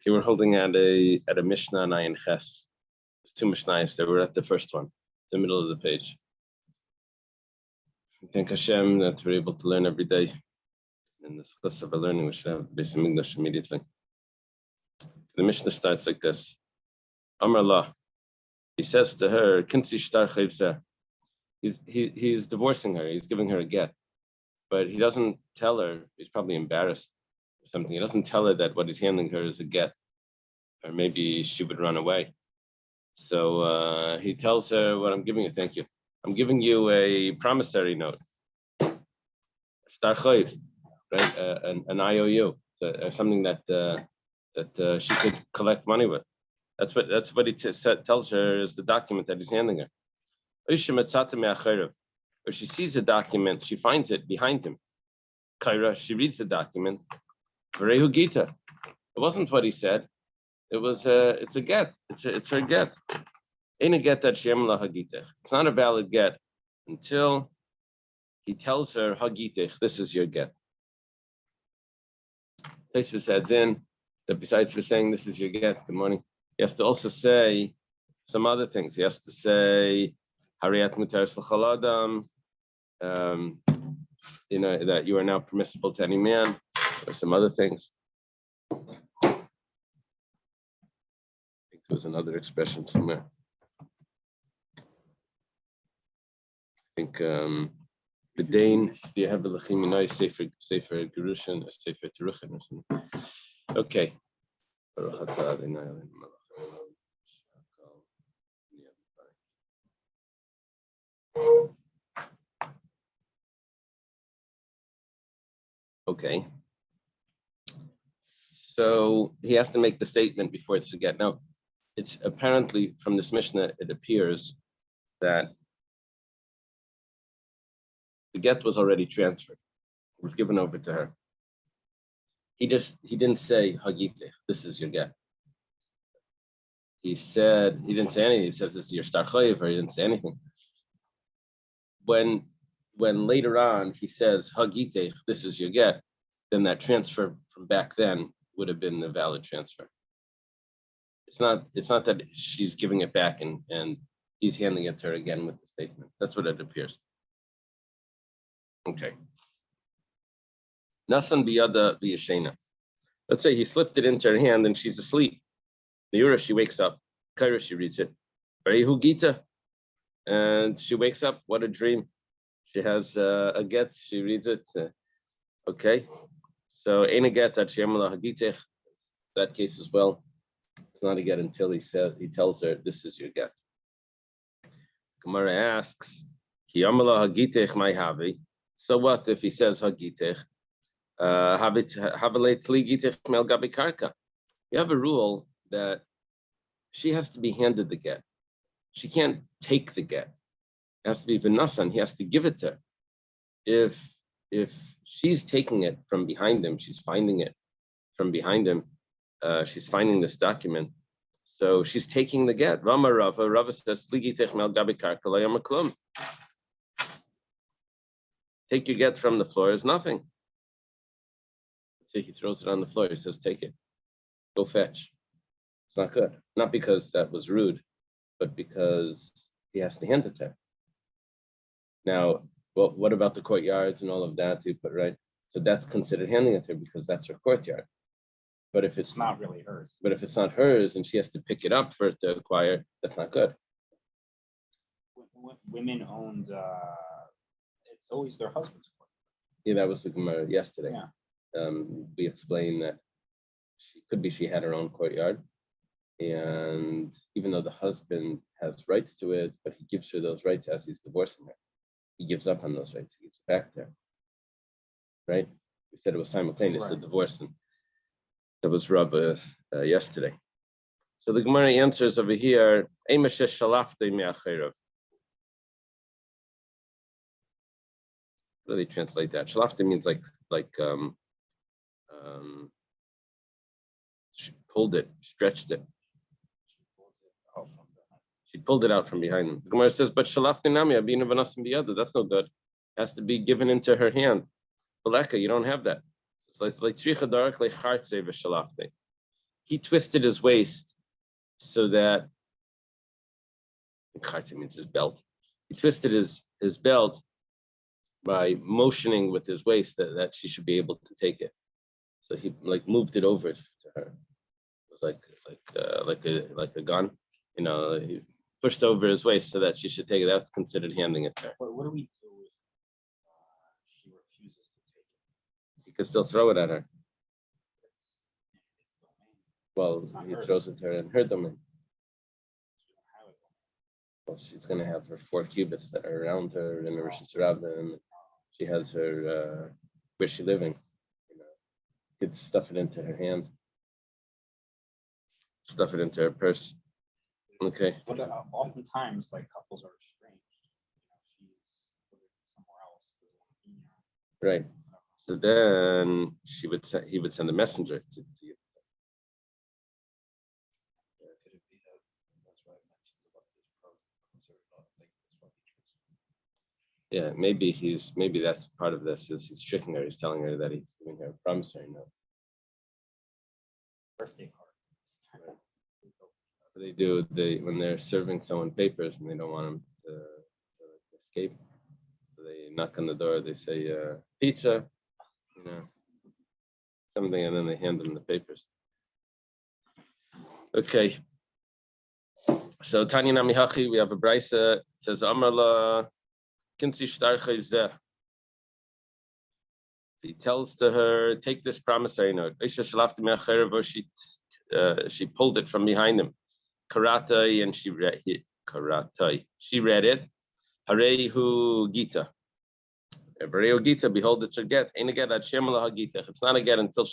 Okay, we're holding at a Mishnah Ayin Ches. There's two Mishnayos there. We're at the first one, the middle of the page. Thank Hashem that we're able to learn every day. In this class of our learning, we should have Beis Hamikdash immediately. The Mishnah starts like this: Amar La. He says to her, "Kinsi shtar chayvzeh." He's divorcing her. He's giving her a get, but he doesn't tell her. He's probably embarrassed or something. He doesn't tell her that what he's handing her is a get, or maybe she would run away. So he tells her, "What I'm giving you, thank you. I'm giving you a promissory note, shtar chayv, right? An IOU, something that she could collect money with. That's what he tells her is the document that he's handing her. Or she sees a document, she finds it behind him. Kaira, she reads the document. It wasn't what he said. It's a get. It's her get. Ain't a get that Shem la hagitech. It's not a valid get until he tells her hagitech. This is your get. Tosfos adds in that besides for saying this is your get, good morning, he has to also say some other things. He has to say Hariyat Muteres L'chol Adam, that you are now permissible to any man, or some other things. I think there was another expression somewhere. I think the Dane, do you have the Lechiminoi Sefer Gerushin or Sefer Teruchin or something? Okay. Okay. So he has to make the statement before it's a get. Now, it's apparently from this Mishnah, it appears that the get was already transferred. It was given over to her. He didn't say Hagite, this is your get. He didn't say anything. He says this is your star chayiv, or he didn't say anything. When later on he says Hagite, this is your get, then that transfer from back then would have been a valid transfer. It's not that she's giving it back and he's handing it to her again with the statement. That's what it appears. Okay. Nasan biyada biyashena. Let's say he slipped it into her hand and she's asleep. Neura, she wakes up. Kaira, she reads it. Barehu Gita. And she wakes up. What a dream. She has a get. She reads it. Okay. So, ain't a get that Shemala Hagitech. That case as well. It's not a get until he tells her, this is your get. Gemara asks, Kiyamala Hagitech my havi. So what if he says Hagitech? You have a rule that she has to be handed the get. She can't take the get. It has to be v'nasan. He has to give it to her. If she's taking it from behind him, she's finding it from behind him. She's finding this document. So she's taking the get. Rava says, take your get from the floor is nothing. So he throws it on the floor. He says, take it. Go fetch. It's not good. Not because that was rude, but because he has to hand it to her. Now, well, what about the courtyards and all of that? Right? So that's considered handing it to her because that's her courtyard. But if it's not really hers. But if it's not hers and she has to pick it up for it to acquire, that's not good. Women owned, it's always their husband's courtyard. Yeah, that was the Gemara yesterday. Yeah. We explained that she had her own courtyard, and even though the husband has rights to it, but he gives her those rights as he's divorcing her. He gives up on those rights. He gives it back to her. Right? We said it was simultaneous, right. The divorce, and that was Rabba yesterday. So the Gemara answers over here, what do they translate that? Shalafta means like she pulled it, stretched it. She pulled it out from behind him. The Gemara says, but Shalafta nami abina v'nasim biyada. That's no good. It has to be given into her hand. Baleka, you don't have that. It's like he twisted his waist so that Chartze means his belt. He twisted his belt by motioning with his waist that she should be able to take it. So he like moved it over to her. It was like a gun, he pushed over his waist so that she should take it. That's considered handing it to her. What do we do if she refuses to take it? He could still throw it at her. Well, he hers. throws it to her in her domain. Well, she's going to have her 4 cubits that are around her in the Rosh Hashanah, and she has her, where's she living? Could stuff it into her hand, stuff it into her purse. Okay. But oftentimes, like couples are estranged. She's somewhere else. Right. So then he would send a messenger to you. Yeah, maybe that's part of this is he's tricking her. He's telling her that he's giving her a promissory note. Birthday card. Right. They do when they're serving someone papers and they don't want them to escape, so they knock on the door. They say pizza, something, and then they hand them the papers. Okay. So Tanya Namihachi, we have a brisa. It says Amarla. He tells to her, take this promissory note. She pulled it from behind him. Karatai, and she read it. Karatai. She read it. Harehu Gita. Harehu Gita, behold, it's her get. Ain't a get at Shemala Hagita. It's not a get until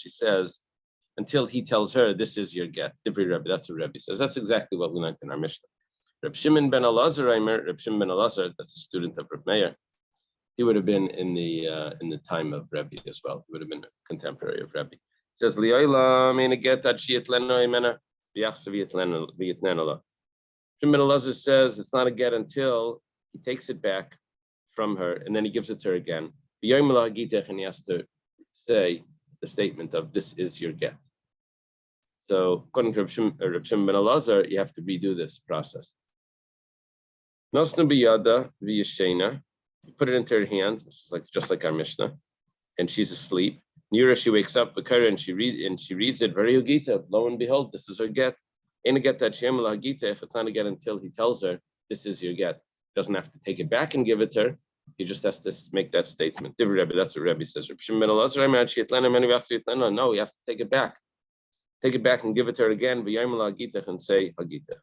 he tells her, this is your get. That's what Rebbe says. That's exactly what we learned in our Mishnah. Reb Shimon ben Elazar, that's a student of Reb Meir. He would have been in the time of Rebbe as well. He would have been a contemporary of Rebbe. He says, Shimon ben Elazar says it's not a get until he takes it back from her and then he gives it to her again. And he has to say the statement of this is your get. So according to Reb Shimon ben Elazar, you have to redo this process. Nosna biyada v'yashena. You put it into her hand, just like our Mishnah, and she's asleep. Nira, she wakes up, and she reads it. Very Gita. Lo and behold, this is her get. Ain't a get that Shemala Gita. If it's not a get until he tells her this is your get, he doesn't have to take it back and give it to her. He just has to make that statement. That's what Rebbe says. No, he has to take it back. Take it back and give it to her again. And say Hagita.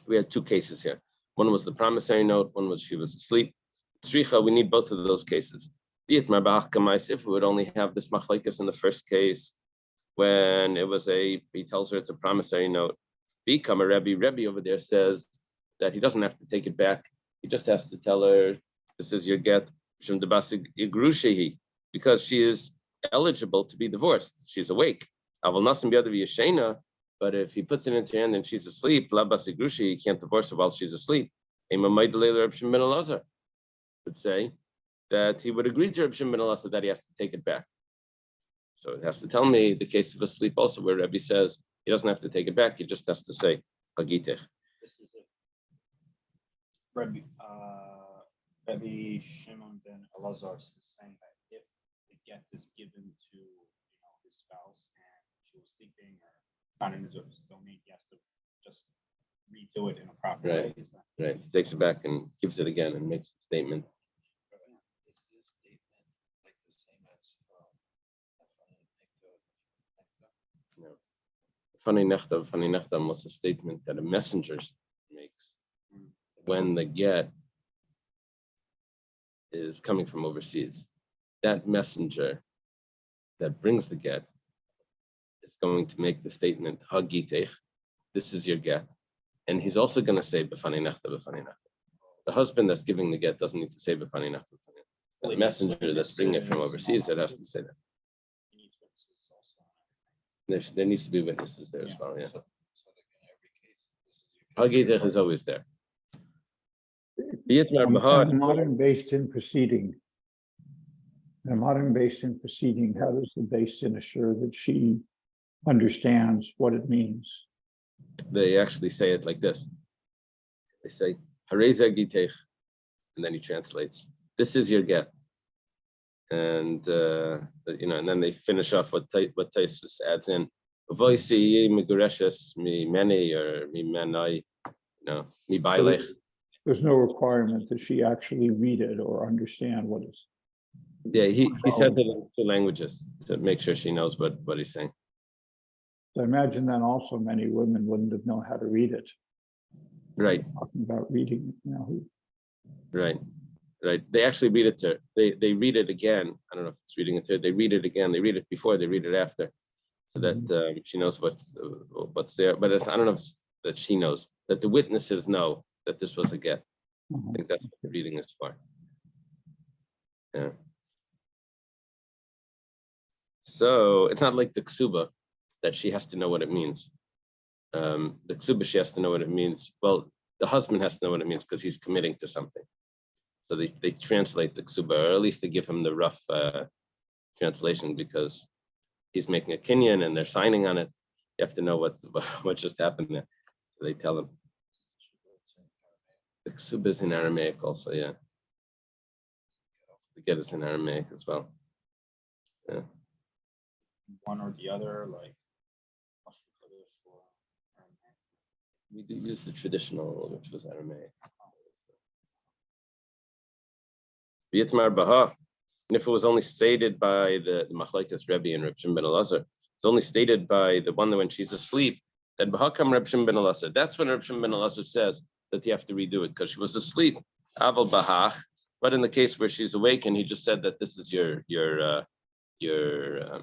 We had 2 cases here. One was the promissory note. One was she was asleep. Tzricha, we need both of those cases. If we would only have this machlekes in the first case, when he tells her it's a promissory note. Become a Rebbe over there says that he doesn't have to take it back. He just has to tell her, this is your get, because she is eligible to be divorced. She's awake. But if he puts it into her hand and she's asleep, he can't divorce her while she's asleep. Would say that he would agree to Reb Shimon ben Elazar that he has to take it back. So it has to tell me the case of asleep also, where Rebbe says he doesn't have to take it back, he just has to say Hagitech. This is it. Rebbe Shimon ben Elazar is saying that if the get is given to his spouse and she was sleeping or not in his domain, he has to just redo it in a proper way. Right. He takes it back and gives it again and makes a statement. No. Funny nechtam was a statement that a messenger makes when the get is coming from overseas. That messenger that brings the get is going to make the statement Hagitech, this is your get. And he's also going to say b'fani nechta. The husband that's giving the get doesn't need to say b'fani nechta. The messenger that's bringing it from overseas, it has to say that. There needs to be witnesses there as well. Yeah. Hagitech is always there. A modern based in proceeding. In a modern Basin proceeding, how does the Basin assure that she understands what it means? They actually say it like this. They say, Hareza Gitech, and then he translates, this is your get. And and then they finish off what Taisus adds in, Voisi Migureshes, mi meni or mi menai, mi bailech. There's no requirement that she actually read it or understand what it's. Yeah, he said it in two languages to make sure she knows what he's saying. So I imagine then also many women wouldn't have known how to read it. Right. Talking about reading it, Right. They actually read it to her. They read it again. I don't know if it's reading it to her. They read it again. They read it before. They read it after, so that she knows what's there. But I don't know if it's that she knows, that the witnesses know that this was a get. I think that's what the reading is for. Yeah. So it's not like the ksuba that she has to know what it means. The ksuba, she has to know what it means. Well, the husband has to know what it means because he's committing to something. So they translate the ksuba, or at least they give him the rough translation, because he's making a kinyan and they're signing on it. You have to know what just happened there. So they tell him. The ksuba is in Aramaic also, yeah. The get is in Aramaic as well. Yeah. One or the other, like We do use the traditional, which was Aramaic. V'yitmar Baha, and if it was only stated by the Machlekes Rebbe and Reb Shimon ben Elazar, it's only stated by the one that when she's asleep, that Bahakam Reb Shimon ben Elazar. That's when Reb Shimon ben Elazar says that you have to redo it because she was asleep. Aval Bahach, but in the case where she's awake and he just said that this is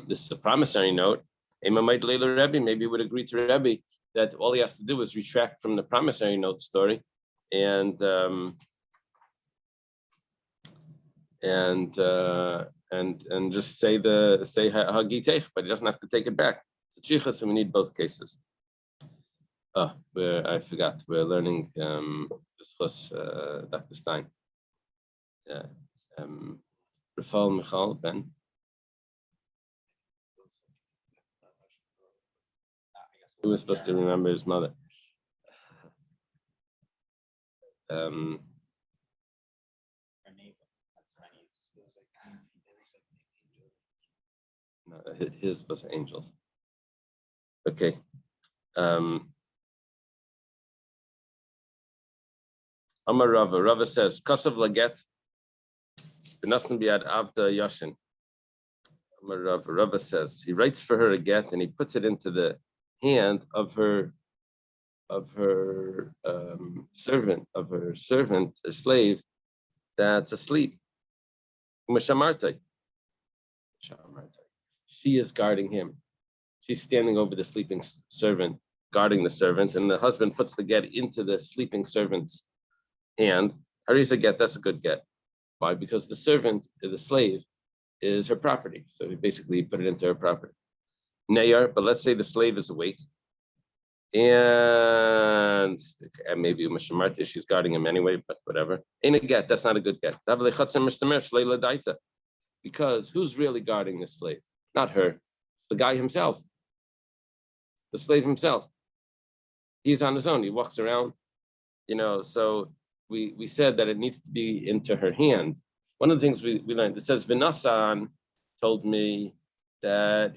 this is a promissory note, Rebbe maybe would agree to Rebbe that all he has to do is retract from the promissory note story and just say Hagitech, but he doesn't have to take it back. It's a chichas, and we need both cases. I forgot. We're learning Dr. Stein. Yeah. Rafal Michal Ben. Who was supposed to remember his mother? No, his was angels. Okay. Amar Rava says, Kasav Laget, Benasn Biad Avda Yashin. Amar Rava says, he writes for her a get and he puts it into the hand of her servant, a slave that's asleep. She is guarding him. She's standing over the sleeping servant, guarding the servant, and the husband puts the get into the sleeping servant's hand. Harisa get, that's a good get. Why? Because the servant, the slave, is her property. So he basically put it into her property. Nayar, but let's say the slave is awake. And maybe Mashamarti, she's guarding him anyway, but whatever. Ain't a get, that's not a good get. Because who's really guarding the slave? Not her. It's the guy himself. The slave himself. He's on his own. He walks around, so we said that it needs to be into her hand. One of the things we learned, it says Vinasan told me that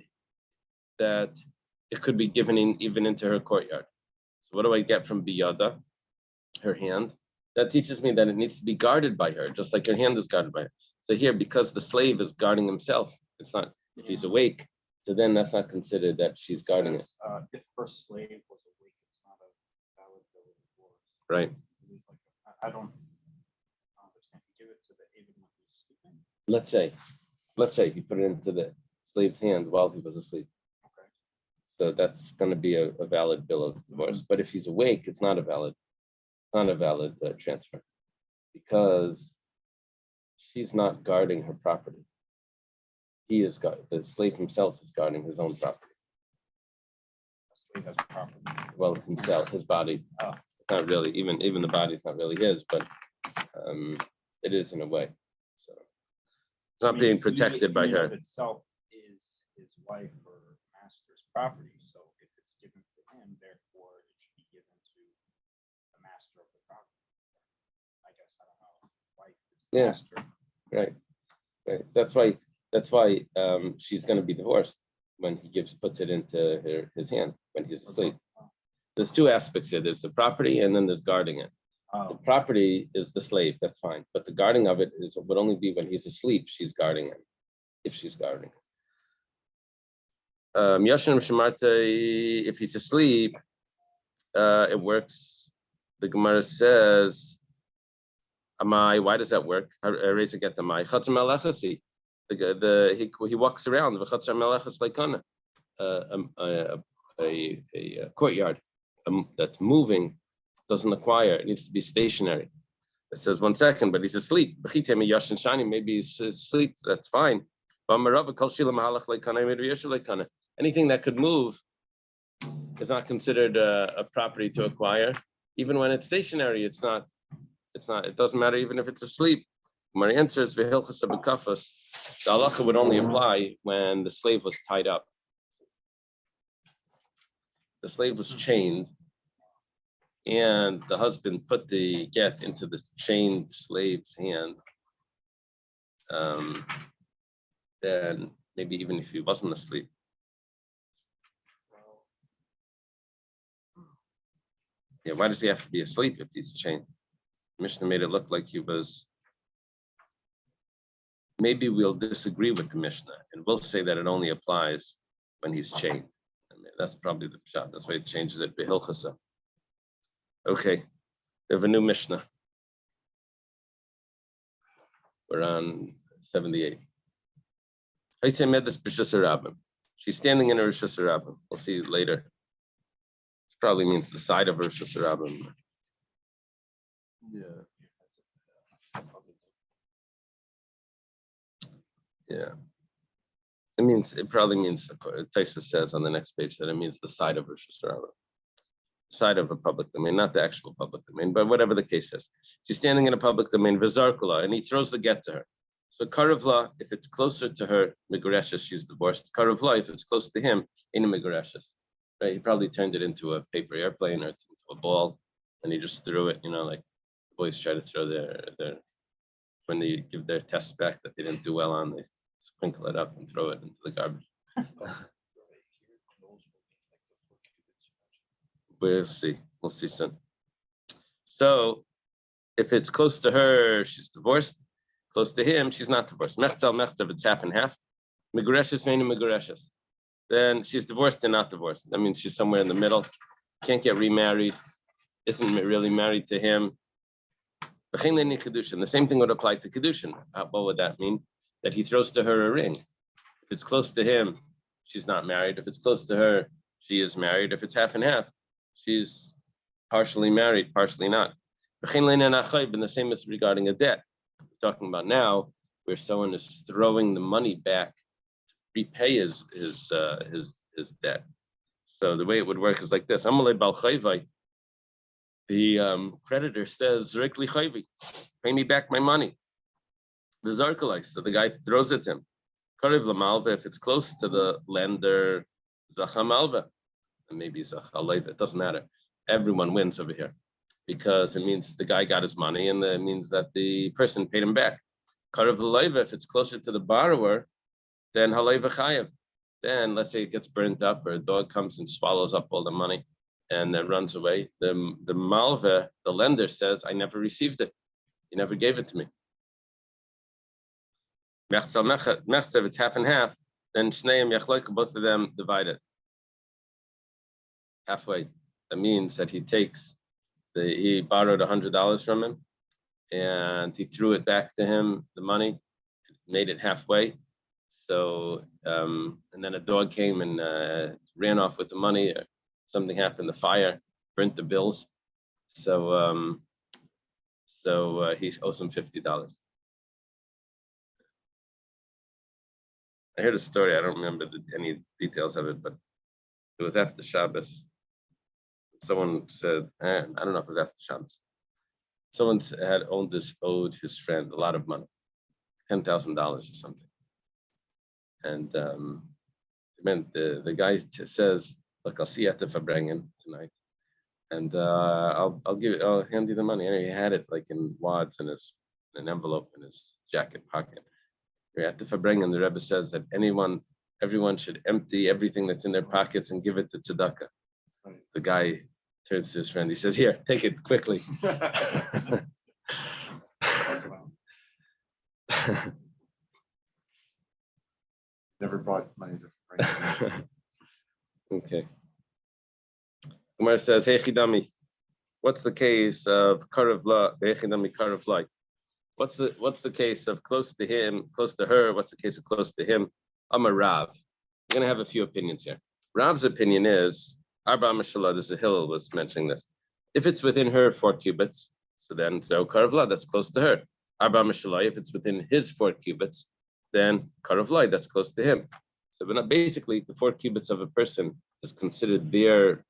it could be given even into her courtyard. So what do I get from Biyada, her hand? That teaches me that it needs to be guarded by her, just like her hand is guarded by her. So here, because the slave is guarding himself, it's not, if he's awake, so then that's not considered that she's guarding it. If her slave was awake, it's not a valid bill of divorce. Right. I don't understand. Give it to the David when he's sleeping. Let's say he put it into the slave's hand while he was asleep. Okay. So that's going to be a valid bill of divorce. But if he's awake, it's not a valid transfer, because she's not guarding her property. The slave himself is guarding his own property. The slave has property. Well, himself, his body. It's not really, even the body is not really his, but it is in a way. It's not being he protected by in and her. of itself is his wife or master's property. So if it's given to him, therefore it should be given to the master of the property. I guess I don't know. Wife is the Yeah. master. Right. That's why she's going to be divorced when he puts it into his hand when he's asleep. There's two aspects here. There's the property and then there's guarding it. The Oh, property is the slave, that's fine. But the guarding of it would only be when he's asleep, she's guarding him, if she's guarding him. Yashin Shamarta, if he's asleep, it works. The Gemara says, Amai, why does that work? Reza get the Amai. Chatzar Melechasi. He walks around v'chatzar melechas leikana, a courtyard that's moving doesn't acquire. It needs to be stationary. It says 1 second, but he's asleep. Maybe he's asleep. That's fine. Anything that could move is not considered a property to acquire. Even when it's stationary, it's not. It doesn't matter even if it's asleep. My answer is the halacha would only apply when the slave was tied up. The slave was chained, and the husband put the get into the chained slave's hand. Then maybe even if he wasn't asleep. Yeah, why does he have to be asleep if he's chained? Mishnah made it look like he was. Maybe we'll disagree with the Mishnah and we'll say that it only applies when he's chained. I mean, that's probably the shot. That's why it changes it. Behilchasa. Okay, we have a new Mishnah. We're on 78. She's standing in a Rosh Hashanah. We'll see later. This probably means the side of Rosh Hashanah. Yeah. Yeah. It probably means, Taisa says on the next page that it means the side of Rosh Hashanah. Side of a public domain, not the actual public domain, but whatever the case is. She's standing in a public domain, Vizarkula, and he throws the get to her. So Karavla, if it's closer to her, Migureshus, she's divorced. Karavla, if it's close to him, in a Migureshus. Right? He probably turned it into a paper airplane or into a ball, and he just threw it, like boys try to throw their when they give their tests back that they didn't do well on, they sprinkle it up and throw it into the garbage. We'll see soon. So if it's close to her, she's divorced. Close to him, she's not divorced. Mechzel, it's half and half. Migureshes, Migureshes. Then she's divorced and not divorced. That means she's somewhere in the middle. Can't get remarried. Isn't really married to him. The same thing would apply to Kedushin. What would that mean? That he throws to her a ring. If it's close to him, she's not married. If it's close to her, she is married. If it's half and half, she's partially married, partially not. And the same is regarding a debt. We're talking about now where someone is throwing the money back to repay his debt. So the way it would work is like this. The creditor says, pay me back my money. The Zarkalai, so the guy throws it to him. If it's close to the lender, Zachamalva, and maybe Zachalayva, it doesn't matter. Everyone wins over here because it means the guy got his money and it means that the person paid him back. If it's closer to the borrower, then Halayva Chayev. Then let's say it gets burnt up or a dog comes and swallows up all the money and then runs away. The Malva, the lender says, I never received it. You never gave it to me. If it's half and half, then Shneim Yachloik, both of them divide it halfway. That means that he borrowed $100 from him and he threw it back to him, the money, made it halfway. So, and then a dog came and ran off with the money. Something happened, the fire burnt the bills. So he owes him $50. I heard a story. I don't remember any details of it, but it was after Shabbos. Someone said, I don't know if it was after Shabbos. Someone owed his friend a lot of money. $10,000 or something. And the guy says, "Look, I'll see you at the Verbrengen tonight, and I'll hand you the money." And he had it like in wads in an envelope in his jacket pocket. We're at the Verbrengen. The Rebbe says that everyone should empty everything that's in their pockets and give it to tzedakah. The guy turns to his friend. He says, "Here, take it quickly." Never brought money to Okay. Gemara says, "Hey Chidami, what's the case of Karavla? Hey Chidami Karavla. What's the case of close to him, close to her? What's the case of close to him? I'm a Rav. We're gonna have a few opinions here. Rav's opinion is Arba Mashallah. This is Hillel was mentioning this. If it's within her 4 cubits, so then Karavla, that's close to her. Arba Mashallah. If it's within his 4 cubits, then Karavla, that's close to him. So basically, the 4 cubits of a person is considered their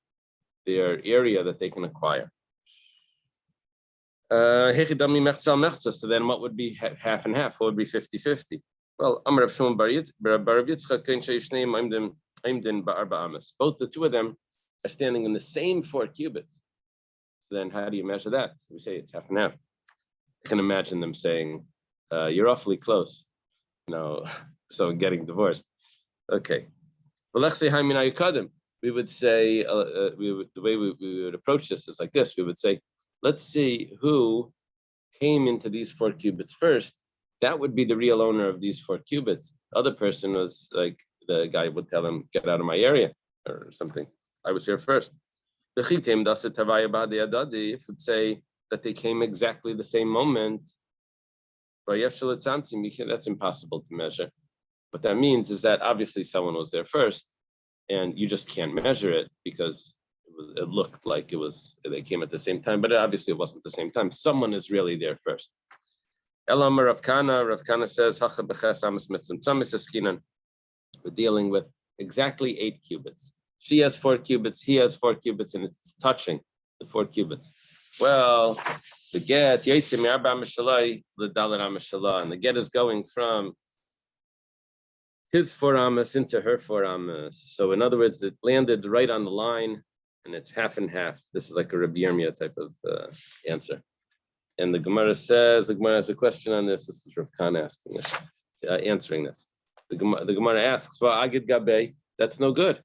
area that they can acquire. So then what would be half and half? What would be 50-50? Well, both the two of them are standing in the same 4 cubits. So then how do you measure that? So we say it's half and half. I can imagine them saying, "You're awfully close," so getting divorced. Okay. Well, let's say we would say the way we would approach this is like this. We would say, let's see who came into these 4 cubits first. That would be the real owner of these 4 cubits. The other person was like, the guy would tell him, "Get out of my area," or something. I was here first. If would say that they came exactly the same moment, that's impossible to measure. What that means is that obviously someone was there first, and you just can't measure it because it looked like they came at the same time, but obviously it wasn't the same time. Someone is really there first. Rav Kana says, we're dealing with exactly 8 cubits. She has 4 cubits, he has 4 cubits, and it's touching the 4 cubits. Well, the get, and the get is going from his 4 amas into her 4 amas. So in other words, it landed right on the line, and it's half and half. This is like a Rabbi Yirmiyah type of answer. And the Gemara has a question on this. This is Rav Khan asking this, answering this. The Gemara asks, "Well, Agid Gabe, that's no good,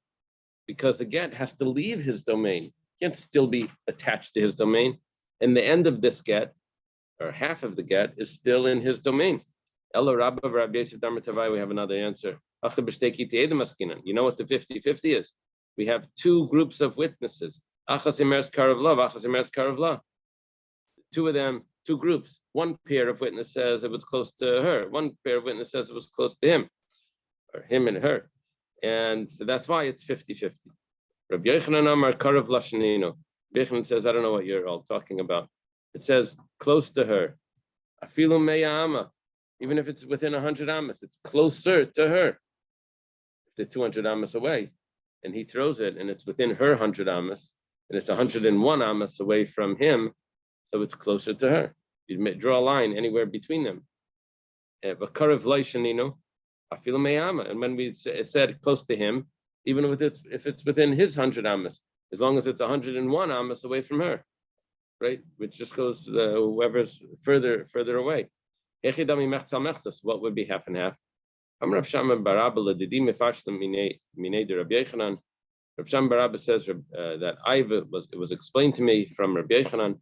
because the get has to leave his domain. It can't still be attached to his domain. And the end of this get, or half of the get, is still in his domain." We have another answer. You know what the 50-50 is? We have 2 groups of witnesses. 2 of them, 2 groups. 1 pair of witnesses says it was close to her. 1 pair of witnesses says it was close to him, or him and her. And so that's why it's 50-50. Rabbi Yochanan Amar Karav Lashanino. Yochanan says, I don't know what you're all talking about. It says close to her. Afilu meya ama. Even if it's within 100 amas, it's closer to her. If they're 200 amas away, and he throws it, and it's within her 100 amas, and it's 101 amas away from him, so it's closer to her. You draw a line anywhere between them. And when it said close to him, even if it's within his 100 amas, as long as it's 101 amas away from her, right? Which just goes to whoever's further away. What would be half and half? Rav Shimon bar Abba says that it was explained to me from Rabbi Yochanan.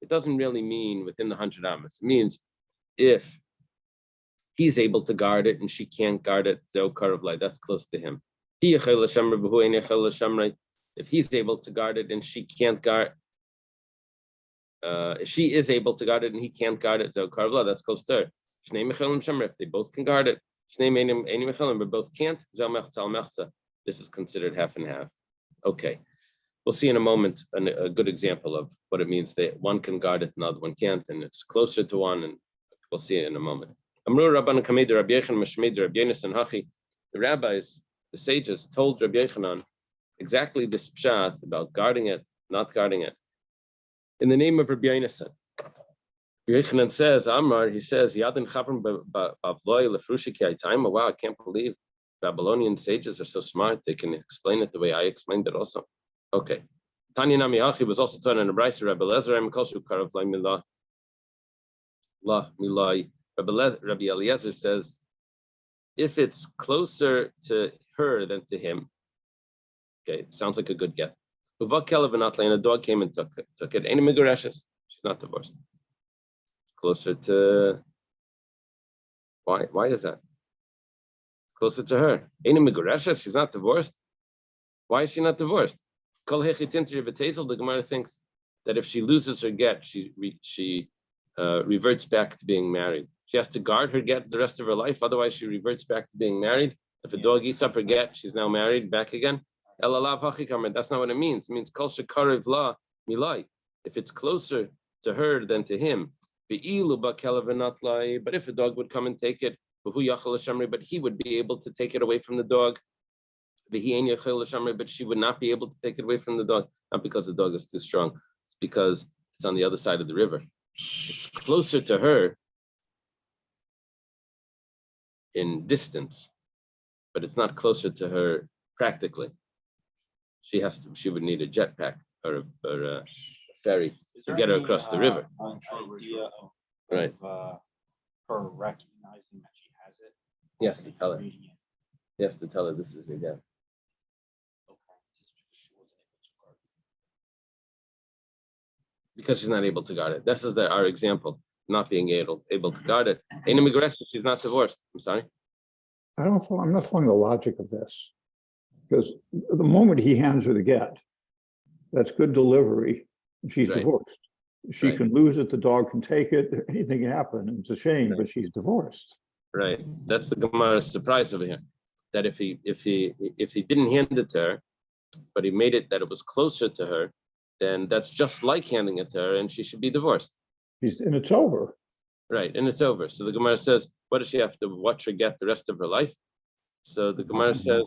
It doesn't really mean within the 100 amas. It means if he's able to guard it and she can't guard it, that's close to him. If he's able to guard it and she can't guard, she is able to guard it and he can't guard it, that's close to her. If they both can guard it, but both can't, this is considered half and half. Okay. We'll see in a moment a good example of what it means that one can guard it and the other one can't, and it's closer to one, and we'll see it in a moment. The rabbis, the sages, told Rabbi Yochanan exactly this pshat about guarding it, not guarding it, in the name of Rabbi Yonasan. Yochanan says, Amar, he says, Yadin Chapram Bavloi Lefrushiki Aitaima. Wow, I can't believe Babylonian sages are so smart. They can explain it the way I explained it also. Okay. Tanya Nami Hachi was also taught in the Brisa, Rabbi Lezer, and Koshu Karav Lai Milah. La Milai. Rabbi Eliezer says, if it's closer to her than to him, okay, sounds like a good get. Uvak Kelev and a dog came and took it. Any Migareshes. She's not divorced. Closer to why is that? Closer to her. Any Migareshes, she's not divorced. Why is she not divorced? Kol Hechitinti Betezel, the Gemara thinks that if she loses her get, she reverts back to being married. She has to guard her get the rest of her life, otherwise she reverts back to being married. If a dog eats up her get, she's now married back again. That's not what it means. It means kol shekarev la milai. If it's closer to her than to him. But if a dog would come and take it, but he would be able to take it away from the dog. But she would not be able to take it away from the dog, not because the dog is too strong. It's because it's on the other side of the river. It's closer to her in distance, but it's not closer to her practically. She would need a jetpack or a ferry to get her across the river. Idea of, right. Her recognizing that she has it. Yes, to tell her. Yes, to tell her this is your get. Because she's not able to guard it. This is our example, not being able to guard it. Ain't aggressive, she's not divorced. I'm sorry. I'm not following the logic of this. Because the moment he hands her the get, that's good delivery, and she's divorced. She can lose it, the dog can take it, anything can happen. It's a shame, but she's divorced. Right. That's the Gemara's surprise over here. That if he didn't hand it to her, but he made it that it was closer to her, then that's just like handing it to her, and she should be divorced. And it's over. Right, and it's over. So the Gemara says, what does she have to watch her get the rest of her life? So the Gemara says,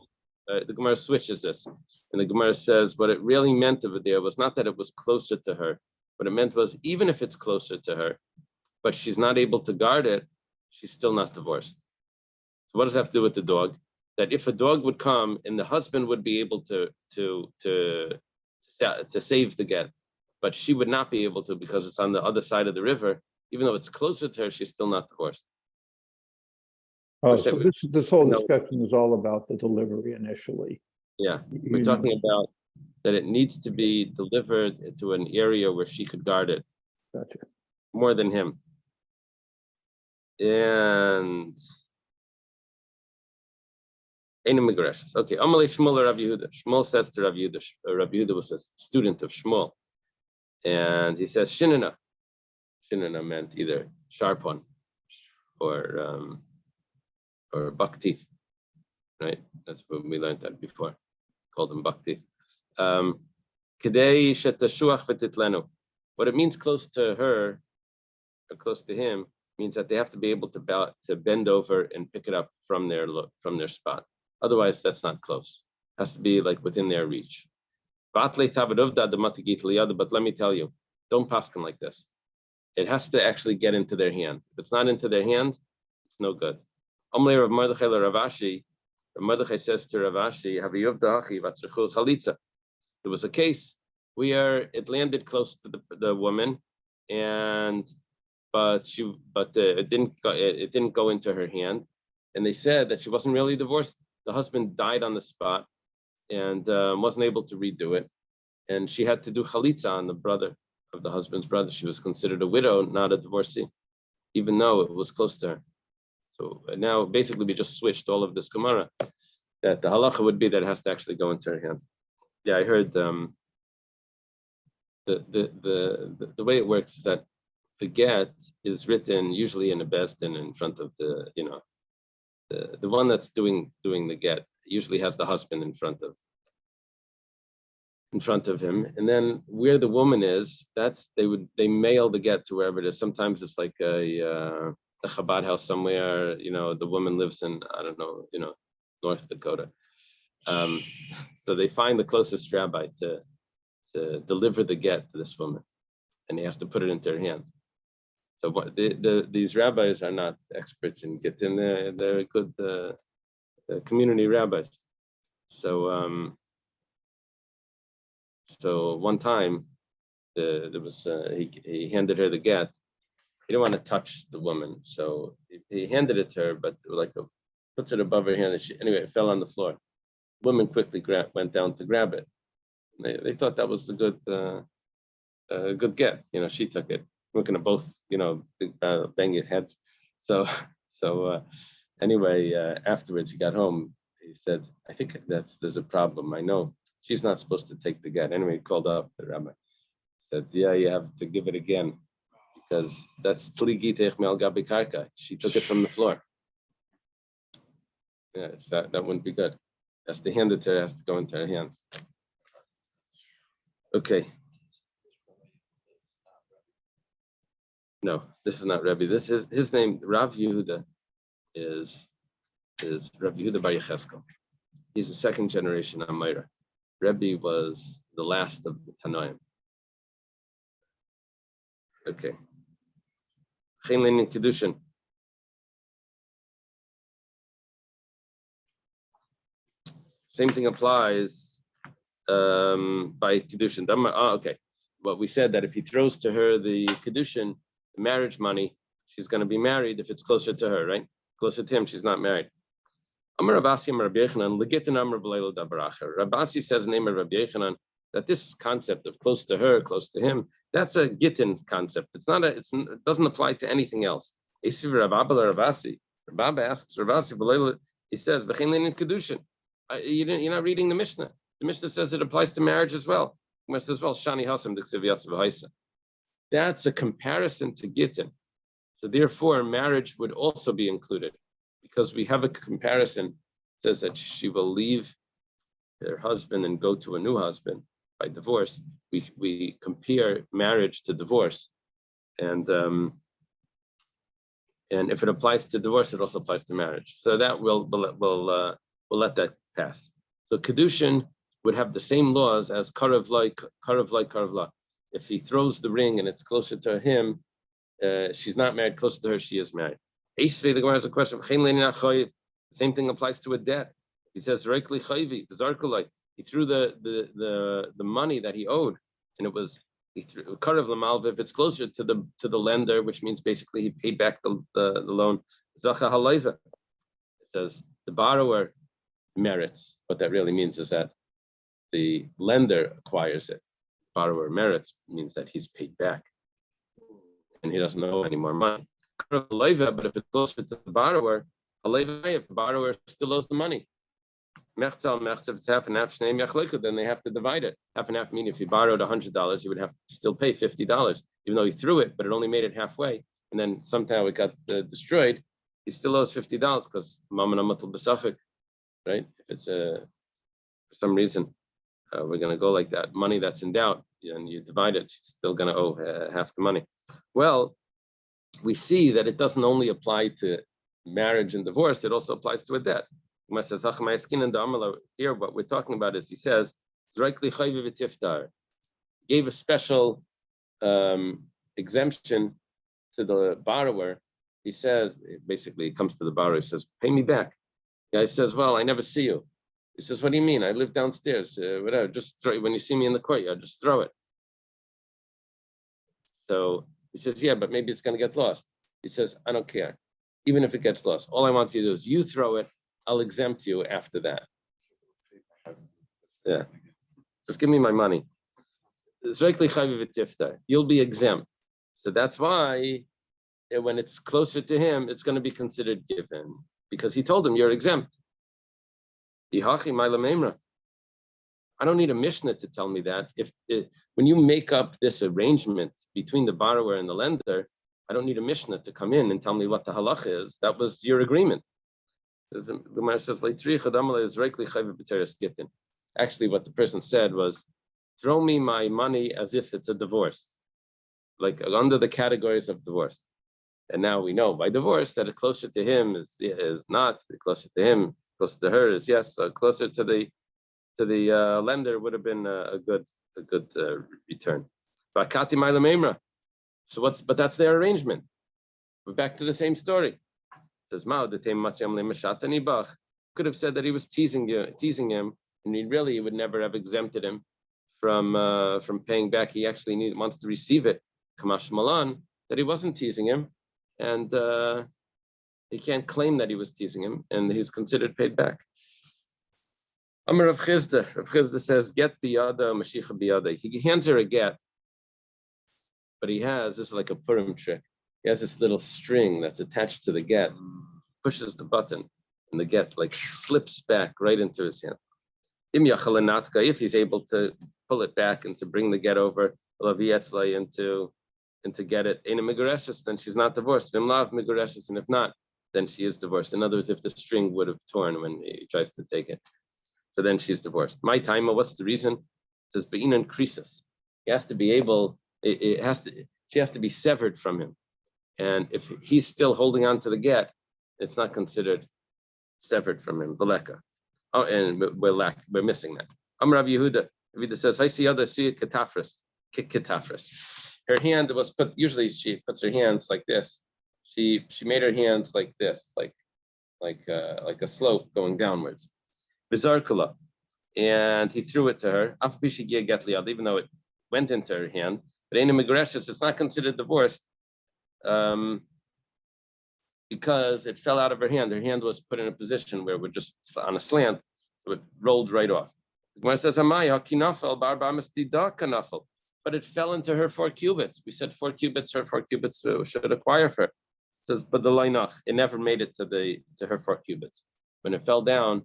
the Gemara switches this, and the Gemara says what it really meant over there was not that it was closer to her. What it meant was even if it's closer to her, but she's not able to guard it, she's still not divorced. So what does that have to do with the dog? That if a dog would come and the husband would be able to save the get, but she would not be able to because it's on the other side of the river, even though it's closer to her, she's still not divorced. So this whole discussion is all about the delivery initially. Yeah, we're talking about that it needs to be delivered to an area where she could guard it. Gotcha. More than him. And okay, Amalei Shmuel Rav Yehuda. Shmuel says to Rav Yehuda. Rav Yehuda was a student of Shmuel, and he says Shinana. Shinana meant either sharp one or buck teeth, right? That's what we learned that before. Called them buck teeth. Kedei shetashuach v'titlenu. What it means close to her or close to him means that they have to be able to bend over and pick it up from their spot. Otherwise, that's not close. It has to be like within their reach. But let me tell you, don't paskin like this. It has to actually get into their hand. If it's not into their hand, it's no good. Rav Mordechai says to Rav Ashi, there was a case where it landed close to the woman, but it didn't go into her hand, and they said that she wasn't really divorced. The husband died on the spot and wasn't able to redo it, and she had to do chalitza on the brother of the husband's brother. She was considered a widow, not a divorcee, even though it was close to her. So now basically we just switched all of this Gemara, that the halacha would be that it has to actually go into her hand. Yeah, I heard the way it works is that the get is written usually in a bestin in front of the one that's doing the get usually has the husband in front of him, and then where the woman is, they mail the get to wherever it is. Sometimes it's like a Chabad house somewhere, the woman lives in, I don't know, North Dakota. So they find the closest rabbi to deliver the get to this woman, and he has to put it into her hand. So what these rabbis are not experts in Gittin. They're good community rabbis. So so one time there was he handed her the get. He didn't want to touch the woman, so he handed it to her, but puts it above her hand. And anyway, it fell on the floor. Woman quickly went down to grab it. They thought that was the good get. She took it. We're gonna both, bang your heads. So anyway, afterwards he got home. He said, "I think there's a problem. I know she's not supposed to take the get." Anyway, he called up the rabbi. Said, "Yeah, you have to give it again, because that's tligitech me'al gabi karka. She took it from the floor. Yeah, that wouldn't be good. Has to hand it to her. Has to go into her hands." Okay. No, this is not Rebbe. This is his name. Rav Yehuda is Rav Yehuda Bar Yecheskel. He's the second generation Amayra. Rebbe was the last of the Tanoim. Okay. Chinlin and Kedushin. Same thing applies by Kedushin. Okay. But we said that if he throws to her the Kedushin, the marriage money, she's going to be married if it's closer to her, right? Closer to him, she's not married. Amar Rabasi Amar Rabbi Yechanan, Legitin Amar B'Leilo Dabaracher. Rabasi says in the name of Rabbi Yechanan that this concept of close to her, close to him, that's a Gittin concept. It doesn't apply to anything else. Rabasi asks Rabasi, he says, V'chein leinin kedushin. You're not reading the Mishnah. The Mishnah says it applies to marriage as well. The Mishnah says, well, Shani Hasam D'Ksiv Yatzav Haisa. That's a comparison to Gittin. So therefore, marriage would also be included, because we have a comparison. It says that she will leave her husband and go to a new husband by divorce. We compare marriage to divorce, and if it applies to divorce, it also applies to marriage. So that we'll let that pass. So kedushin would have the same laws as karav la. If he throws the ring and it's closer to him, she's not married. Closer to her, she is married. The Gemara has a question. The same thing applies to a debt. He says, he threw the money that he owed, and it was he threw karav lamalv. If it's closer to the lender, which means basically he paid back the loan. Zacha halayva. It says the borrower merits. What that really means is that the lender acquires it. Borrower merits means that he's paid back and he doesn't owe any more money. But if it's closer to the borrower, if the borrower still owes the money, if it's half and half, then they have to divide it. Half and half meaning if he borrowed $100, he would have to still pay $50, even though he threw it, but it only made it halfway. And then somehow it got destroyed. He still owes $50 because right? If it's for some reason, we're going to go like that. Money that's in doubt, and you divide it, she's still going to owe half the money. Well, we see that it doesn't only apply to marriage and divorce, it also applies to a debt. Here, what we're talking about is, he says, gave a special exemption to the borrower. He says, basically, it comes to the borrower, he says, pay me back. The guy says, well, I never see you. He says, what do you mean? I live downstairs. Whatever, just throw it. When you see me in the courtyard, just throw it. So he says, yeah, but maybe it's going to get lost. He says, I don't care. Even if it gets lost, all I want you to do is you throw it. I'll exempt you after that. Yeah. Just give me my money. You'll be exempt. So that's why when it's closer to him, it's going to be considered given, because he told him you're exempt. I don't need a Mishnah to tell me that. When you make up this arrangement between the borrower and the lender, I don't need a Mishnah to come in and tell me what the halach is. That was your agreement. The Gemara says, actually, what the person said was, throw me my money as if it's a divorce, like under the categories of divorce. And now we know by divorce that closer to him is not, closer to him, closer to her is yes, closer to the lender would have been a good return. But that's their arrangement. We're back to the same story. It says, could have said that he was teasing him, and he would never have exempted him from paying back. He actually wants to receive it. Kamash Malan, that he wasn't teasing him, and he can't claim that he was teasing him, and he's considered paid back. Amar Rav Chizda. Rav Chizda says, "Get biyada, mashicha biyada." He hands her a get, but this is like a Purim trick. He has this little string that's attached to the get, pushes the button, and the get like slips back right into his hand. If he's able to pull it back and to bring the get over, and to get it, then she's not divorced. And if not, then she is divorced. In other words, if the string would have torn when he tries to take it, so then she's divorced. My time, what's the reason? It says Be'inan Krisis. He has to be able. She has to be severed from him. And if he's still holding on to the get, it's not considered severed from him. Beleka. Oh, and we're missing that. Amar Rav Yehuda. Yehuda says, "I see other ketafris. Her hand was put. Usually, she puts her hands like this. She made her hands like this, like a slope going downwards. Bizarkula, and he threw it to her. Even though it went into her hand, but it's not considered divorced because it fell out of her hand. Her hand was put in a position where we're just on a slant, so it rolled right off. The Gemara says, but it fell into her 4 cubits. We said 4 cubits. Her 4 cubits should acquire her. It says, but the lainach, it never made it to her 4 cubits. When it fell down,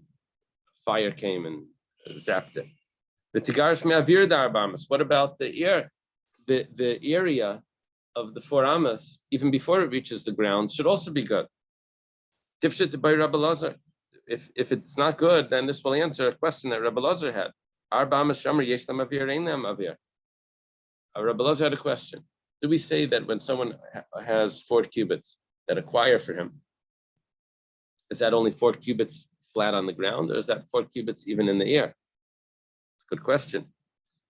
fire came and zapped it. What about the ear? The area of the 4 amas, even before it reaches the ground, should also be good. Tifshit by Rabbi Lazar. If it's not good, then this will answer a question that Rabbi Lazar had. Rabbi Lazar had a question. Do we say that when someone has 4 cubits that acquire for him, is that only 4 cubits flat on the ground, or is that 4 cubits even in the air? It's a good question.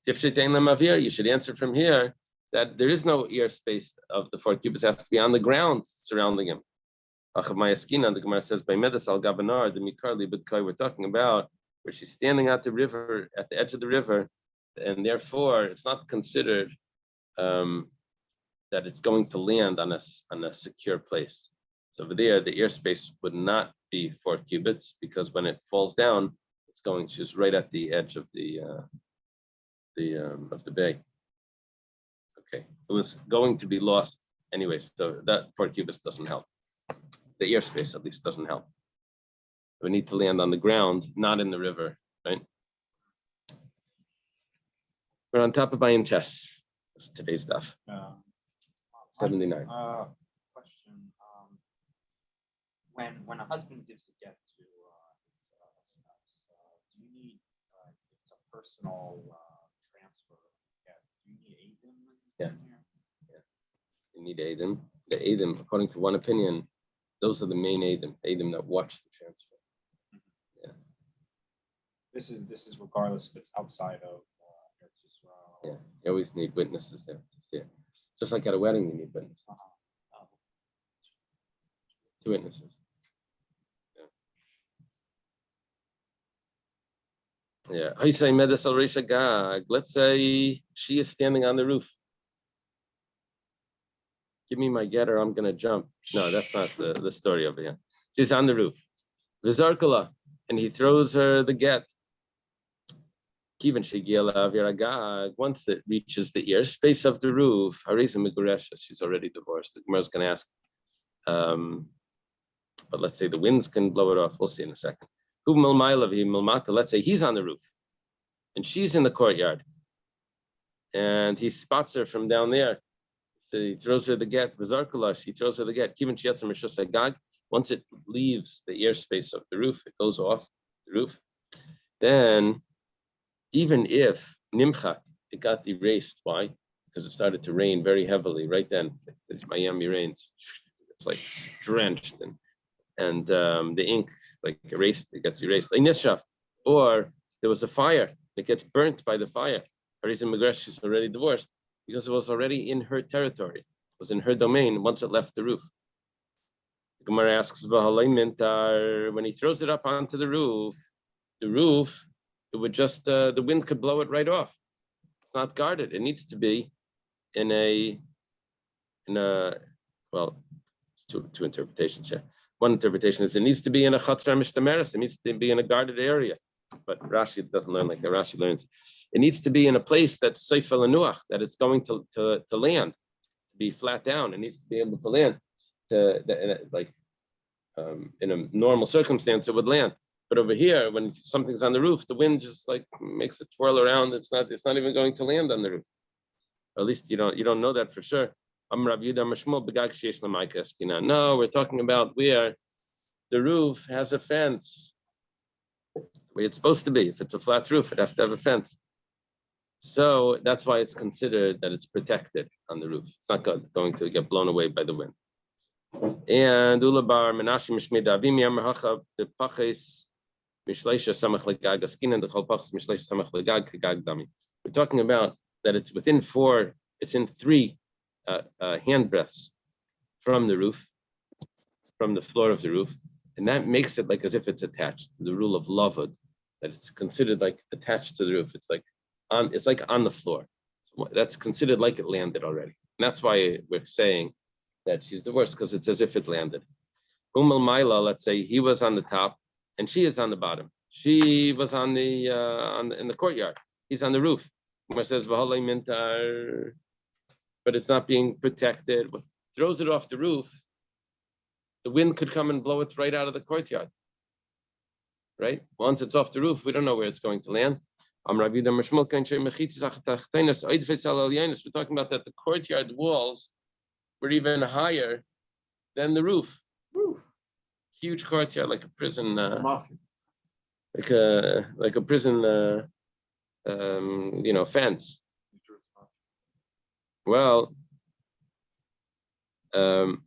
You should answer from here that there is no ear space of the 4 cubits. It has to be on the ground surrounding him. The Gemara says, by Medes al Gabanar, the Mikarli Bidkai we're talking about, where she's standing at the river, at the edge of the river, and therefore it's not considered that it's going to land on a secure place. So over there, the airspace would not be 4 cubits because when it falls down, she's right at the edge of the bay. Okay, it was going to be lost anyway, so that 4 cubits doesn't help. The airspace at least doesn't help. We need to land on the ground, not in the river, right? We're on top of Bayin Chess. That's today's Daf. 79. Question. When a husband gives a get to his spouse, do you need it's a personal transfer? Do you need Adam? Yeah. You need Adam. The Adam, according to one opinion, those are the main Adam that watch the transfer. Yeah. This is regardless if it's outside of Israel. Yeah, you always need witnesses there to see it. Just like at a wedding, you need witnesses. 2 witnesses. Yeah. Let's say she is standing on the roof. Give me my get or I'm going to jump. No, that's not the story over here. She's on the roof. Vizarkala, and he throws her the get. Once it reaches the airspace of the roof, she's already divorced. The Gemara is going to ask, but let's say the winds can blow it off. We'll see in a second. Let's say he's on the roof and she's in the courtyard and he spots her from down there. So he throws her the get. She throws her the get. Once it leaves the airspace of the roof, it goes off the roof. Then, even if Nimchak, it got erased. Why? Because it started to rain very heavily right then. It's Miami rains. It's like drenched and the ink like erased. It gets erased. Like Nishaf, or there was a fire. It gets burnt by the fire. Harizim Megresh, she's already divorced because it was already in her territory. It was in her domain once it left the roof. Gemara asks, when he throws it up onto the roof, it would just, the wind could blow it right off. It's not guarded. It needs to be in a, well, two interpretations here. One interpretation is it needs to be in a chatzar mishtameres. It needs to be in a guarded area. But Rashi doesn't learn like that. Rashi learns it needs to be in a place that's seifel anuach, that it's going to land, to be flat down. It needs to be able to land. In a normal circumstance, it would land. But over here, when something's on the roof, the wind just like makes it twirl around. It's not even going to land on the roof. Or at least you don't know that for sure. No, we're talking about where the roof has a fence. Where it's supposed to be. If it's a flat roof, it has to have a fence. So that's why it's considered that it's protected on the roof. It's not going to get blown away by the wind. And Ulabar Menashe Mishmei Davimi Amracha the Paches Mishleisha Samach Legag Askin and the Chol Paches Mishleisha Samach Legag Kagag Dami. We're talking about that it's within 3 hand breaths from the roof, from the floor of the roof, and that makes it like as if it's attached to the rule of lavud, that it's considered like attached to the roof. It's like on the floor. So that's considered like it landed already. And that's why we're saying that she's divorced, because it's as if it landed. Umel Maila, let's say he was on the top and she is on the bottom. She was in the courtyard. He's on the roof. Umar says, V'halei mintar, but it's not being protected. Throws it off the roof, the wind could come and blow it right out of the courtyard. Right? Once it's off the roof, we don't know where it's going to land. We're talking about that the courtyard walls were even higher than the roof. Huge courtyard, like a prison, like a prison, fence. Well, we have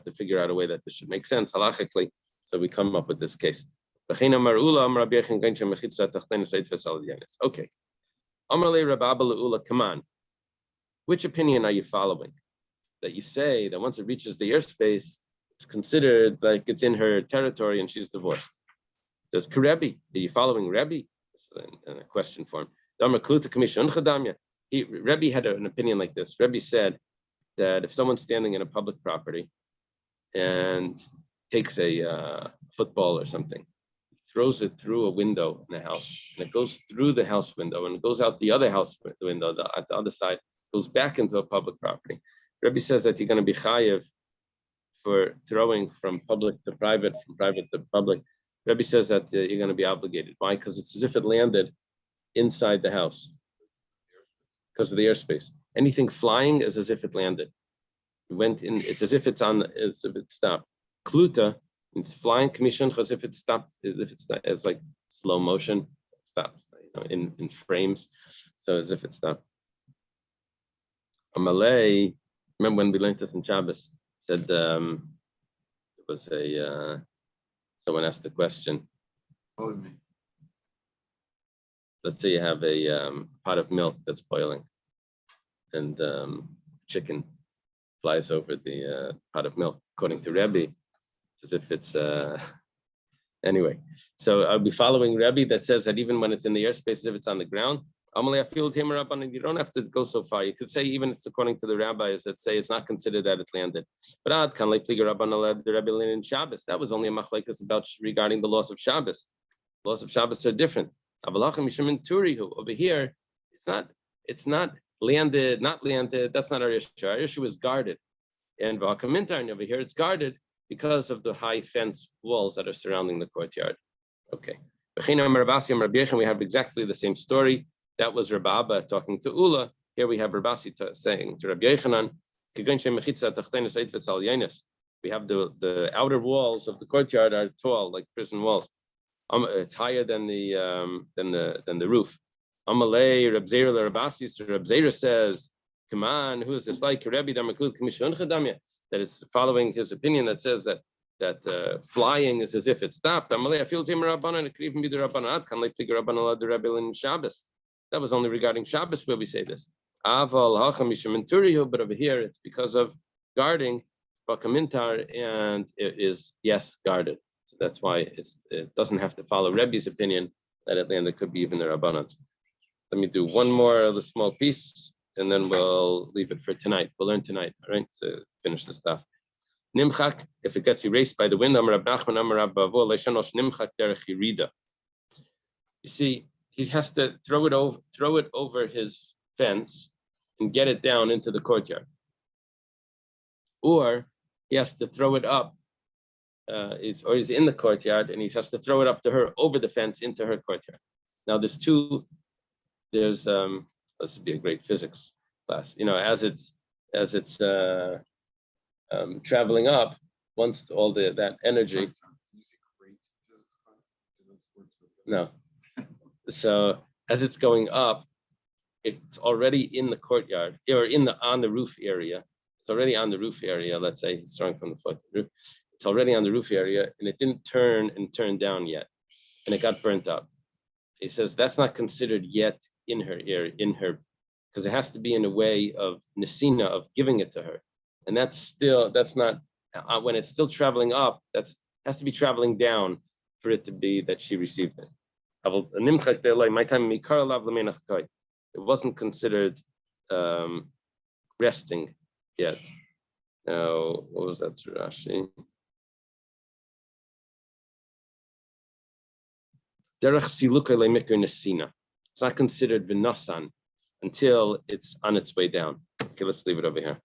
to figure out a way that this should make sense halachically. So we come up with this case. Okay. Come on. Which opinion are you following? That you say that once it reaches the airspace, it's considered like it's in her territory and she's divorced. It says, Rebbe, are you following Rebbe? It's a question form. Rebbe had an opinion like this. Rebbe said that if someone's standing in a public property and takes a football or something, throws it through a window in a house, and it goes through the house window and it goes out the other house window at the other side, goes back into a public property. Rebbe says that you're going to be chayiv for throwing from public to private, from private to public. Rebbe says that you're going to be obligated. Why? Because it's as if it landed inside the house because of the airspace. Anything flying is as if it landed. It went in. It's as if it's as if it stopped. Kluta means flying commission as if it stopped. It's like slow motion. It stops in frames. So as if it stopped. A Malay. Remember when we learned this in Shabbos? Said it was someone asked a question. Let's say you have a pot of milk that's boiling, and chicken flies over the pot of milk. According to Rebbe, it's as if it's anyway. So I'll be following Rebbe that says that even when it's in the airspace, if it's on the ground, you don't have to go so far. You could say even it's according to the rabbis that say it's not considered that it landed. But the Rebbe in Shabbos, that was only a machlekes about regarding the laws of Shabbos. Laws of Shabbos are different. Over here, it's not landed, not landed. That's not our issue. Our issue is guarded. And over here, it's guarded because of the high fence walls that are surrounding the courtyard. Okay. We have exactly the same story. That was Rabbi Abba talking to Ula. Here we have Rabasi saying to Rabbi Yochanan, we have the outer walls of the courtyard are tall, like prison walls. It's higher than the roof. Amalei Reb Zera Rabasi. So Reb Zera says, "Come on, who is this like Rebbe that is following his opinion that says that flying is as if it stopped." Amalei, I feel Tim Rabbanan. It could even be the Rabbanan. Can they figure Rabbanan the Rebbe in Shabbos? That was only regarding Shabbos where we say this. Aval hacham mishaminturihu, but over here it's because of guarding bakamintar, and it is guarded. So that's why it doesn't have to follow Rebbe's opinion that at the end it could be even the Rabbanans. Let me do one more of the small piece, and then we'll leave it for tonight. We'll learn tonight, all right, to finish the stuff. Nimchak, if it gets erased by the wind, you see, he has to throw it over his fence and get it down into the courtyard. Or he has to throw it up, he's in the courtyard and he has to throw it up to her over the fence into her courtyard. Now this would be a great physics class. As it's traveling up, once all that energy. No. So as it's going up, it's already in the courtyard or on the roof area. It's already on the roof area. Let's say it's starting from the foot to the roof. It's already on the roof area, and it didn't turn down yet, and it got burnt up. He says that's not considered yet in her area, because it has to be in a way of nesina, of giving it to her, and that's not when it's still traveling up. That has to be traveling down for it to be that she received it. It wasn't considered resting yet. Now, what was that, Rashi? It's not considered v'nasan until it's on its way down. Okay, let's leave it over here.